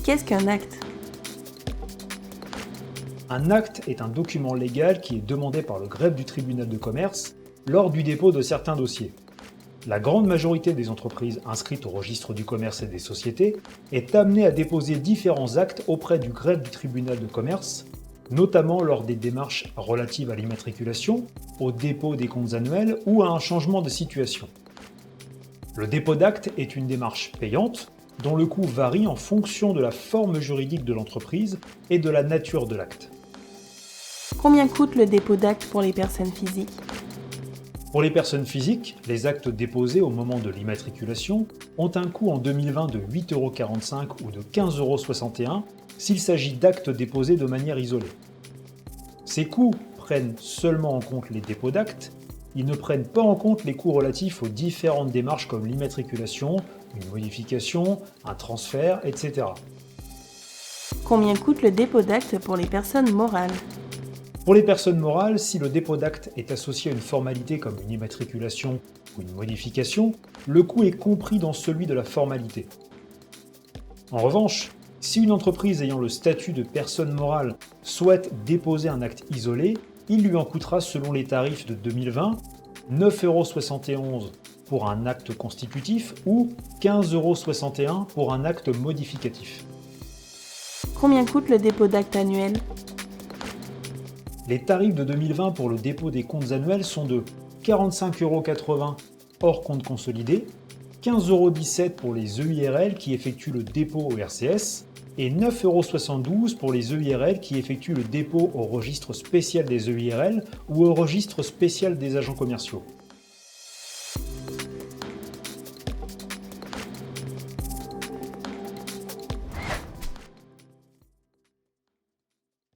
Qu'est-ce qu'un acte? Un acte est un document légal qui est demandé par le greffe du tribunal de commerce lors du dépôt de certains dossiers. La grande majorité des entreprises inscrites au registre du commerce et des sociétés est amenée à déposer différents actes auprès du greffe du tribunal de commerce, notamment lors des démarches relatives à l'immatriculation, au dépôt des comptes annuels ou à un changement de situation. Le dépôt d'acte est une démarche payante dont le coût varie en fonction de la forme juridique de l'entreprise et de la nature de l'acte. Combien coûte le dépôt d'acte pour les personnes physiques? Pour les personnes physiques, les actes déposés au moment de l'immatriculation ont un coût en 2020 de 8,45 € ou de 15,61 € s'il s'agit d'actes déposés de manière isolée. Ces coûts prennent seulement en compte les dépôts d'actes, ils ne prennent pas en compte les coûts relatifs aux différentes démarches comme l'immatriculation, une modification, un transfert, etc. Combien coûte le dépôt d'acte pour les personnes morales? Pour les personnes morales, si le dépôt d'acte est associé à une formalité comme une immatriculation ou une modification, le coût est compris dans celui de la formalité. En revanche, si une entreprise ayant le statut de personne morale souhaite déposer un acte isolé, il lui en coûtera selon les tarifs de 2020 9,71 € pour un acte constitutif ou 15,61 € pour un acte modificatif. Combien coûte le dépôt d'acte annuel? Les tarifs de 2020 pour le dépôt des comptes annuels sont de 45,80 € hors compte consolidé, 15,17 € pour les EIRL qui effectuent le dépôt au RCS et 9,72 € pour les EIRL qui effectuent le dépôt au registre spécial des EIRL ou au registre spécial des agents commerciaux.